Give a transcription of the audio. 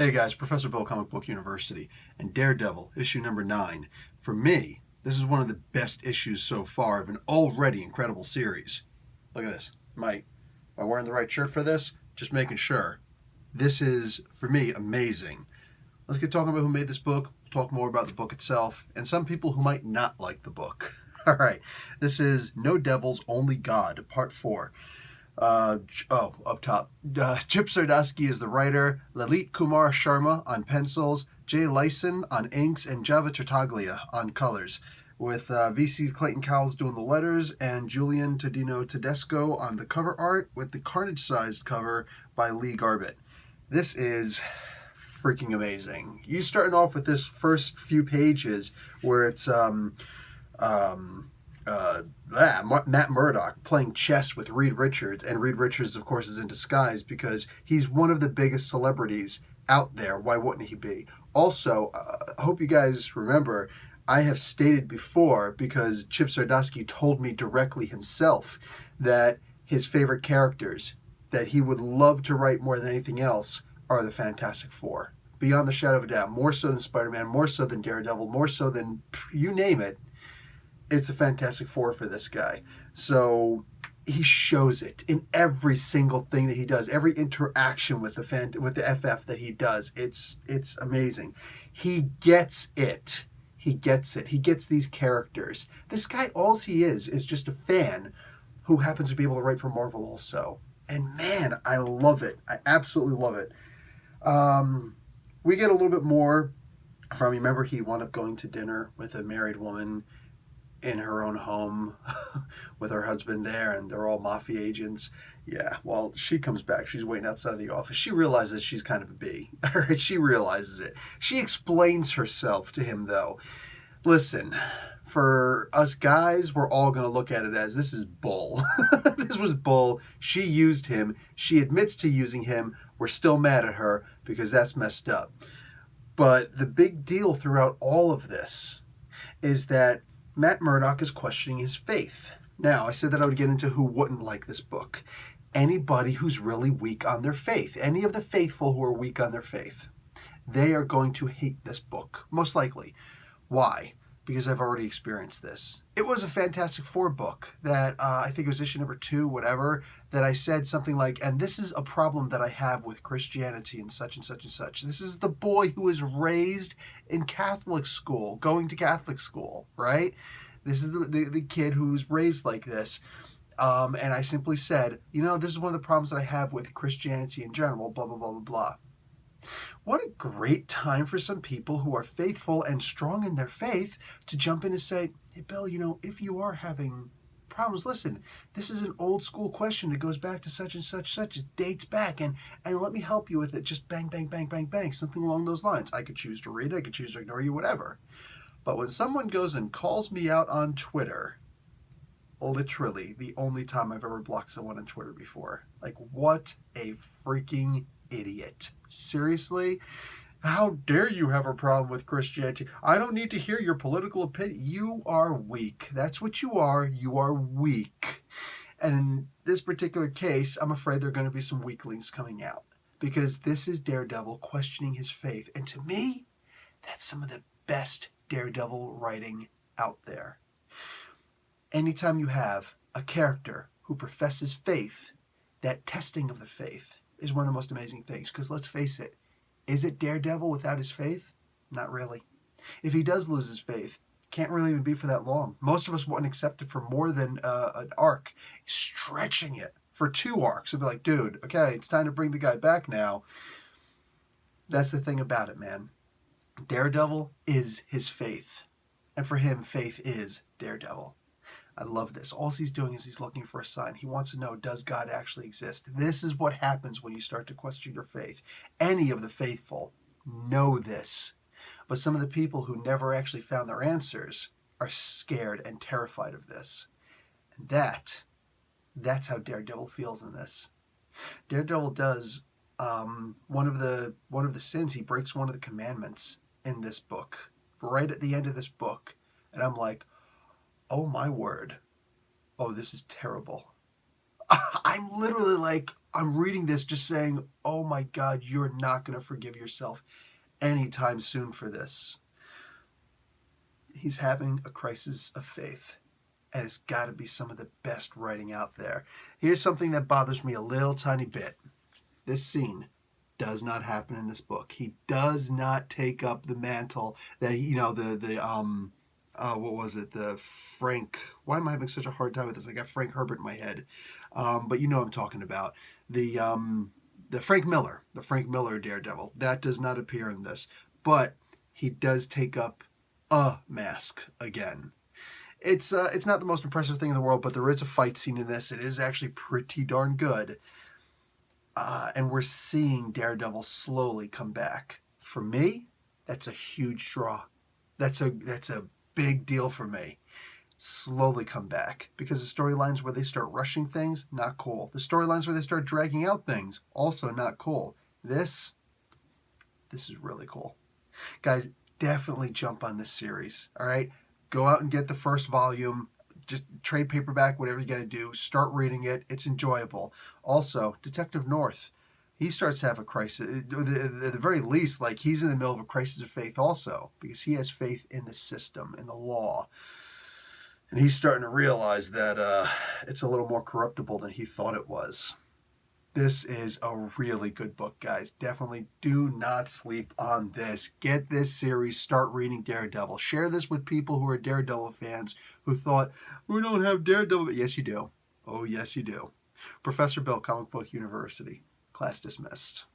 Hey guys, Professor Bill, Comic Book University, and Daredevil, issue number 9. For me, this is one of the best issues so far of an already incredible series. Look at this. Am I wearing the right shirt for this? Just making sure. This is, for me, amazing. Let's get talking about who made this book. We'll talk more about the book itself, and some people who might not like the book. All right, this is No Devils, Only God, Part 4. Up top. Chip Sardosky is the writer, Lalit Kumar Sharma on pencils, Jay Lyson on inks, and Java Tartaglia on colors, with VC Clayton Cowles doing the letters, and Julian Todino Tedesco on the cover art, with the carnage-sized cover by Lee Garbett. This is freaking amazing. You starting off with this first few pages where it's Matt Murdock playing chess with Reed Richards, and Reed Richards, of course, is in disguise because he's one of the biggest celebrities out there. Why wouldn't he be? Also, I hope you guys remember, I have stated before, because Chip Sardosky told me directly himself, that his favorite characters that he would love to write more than anything else are the Fantastic Four. Beyond the shadow of a doubt. More so than Spider-Man, more so than Daredevil, more so than you name it. It's a Fantastic Four for this guy. So he shows it in every single thing that he does, every interaction with the FF that he does. It's amazing. He gets it. He gets it. He gets these characters. This guy, all he is just a fan who happens to be able to write for Marvel also. And man, I love it. I absolutely love it. We get a little bit more from, remember, he wound up going to dinner with a married woman in her own home with her husband there, and they're all mafia agents. Yeah, well, she comes back. She's waiting outside the office. She realizes she's kind of a bee. All right, she realizes it. She explains herself to him, though. Listen, for us guys, we're all going to look at it as, this is bull. This was bull. She used him. She admits to using him. We're still mad at her because that's messed up. But the big deal throughout all of this is that Matt Murdock is questioning his faith. Now, I said that I would get into who wouldn't like this book. Anybody who's really weak on their faith. Any of the faithful who are weak on their faith. They are going to hate this book, most likely. Why? Because I've already experienced this. It was a Fantastic Four book that, I think it was issue number 2, whatever, that I said something like, and this is a problem that I have with Christianity and such and such and such. This is the boy who was raised in Catholic school, going to Catholic school, right? This is the kid who was raised like this. And I simply said, this is one of the problems that I have with Christianity in general, blah, blah, blah, blah, blah. What a great time for some people who are faithful and strong in their faith to jump in and say, hey, Bill, if you are having problems, listen, this is an old school question that goes back to such and such, it dates back, and let me help you with it. Just bang, bang, bang, bang, bang, something along those lines. I could choose to read it, I could choose to ignore you, whatever. But when someone goes and calls me out on Twitter, literally the only time I've ever blocked someone on Twitter before, like, what a freaking idiot. Seriously? How dare you have a problem with Christianity? I don't need to hear your political opinion. You are weak. That's what you are. You are weak. And in this particular case, I'm afraid there are going to be some weaklings coming out, because this is Daredevil questioning his faith. And to me, that's some of the best Daredevil writing out there. Anytime you have a character who professes faith, that testing of the faith is one of the most amazing things. Because let's face it, is it Daredevil without his faith? Not really. If he does lose his faith, can't really even be for that long. Most of us wouldn't accept it for more than an arc. Stretching it for 2 arcs. It'd be like, dude, okay, it's time to bring the guy back now. That's the thing about it, man. Daredevil is his faith. And for him, faith is Daredevil. I love this. All he's doing is he's looking for a sign. He wants to know, does God actually exist? This is what happens when you start to question your faith. Any of the faithful know this. But some of the people who never actually found their answers are scared and terrified of this. And that's how Daredevil feels in this. Daredevil does one of the sins. He breaks one of the commandments in this book, right at the end of this book. And I'm like, oh my word. Oh, this is terrible. I'm literally like, I'm reading this just saying, oh my God, you're not going to forgive yourself anytime soon for this. He's having a crisis of faith, and it's got to be some of the best writing out there. Here's something that bothers me a little tiny bit. This scene does not happen in this book. He does not take up the mantle that what was it? The Frank. Why am I having such a hard time with this? I got Frank Herbert in my head, but you know what I'm talking about. The Frank Miller Daredevil. That does not appear in this, but he does take up a mask again. It's not the most impressive thing in the world, but there is a fight scene in this. It is actually pretty darn good. And we're seeing Daredevil slowly come back. For me, that's a huge draw. That's a big deal for me. Slowly come back. Because the storylines where they start rushing things, not cool. The storylines where they start dragging out things, also not cool. This is really cool. Guys, definitely jump on this series. All right? Go out and get the first volume. Just trade paperback, whatever you got to do. Start reading it. It's enjoyable. Also, Detective North, he starts to have a crisis. At the very least, like, he's in the middle of a crisis of faith also, because he has faith in the system, in the law. And he's starting to realize that it's a little more corruptible than he thought it was. This is a really good book, guys. Definitely do not sleep on this. Get this series. Start reading Daredevil. Share this with people who are Daredevil fans who thought, we don't have Daredevil. But yes, you do. Oh, yes, you do. Professor Bill, Comic Book University. Class dismissed.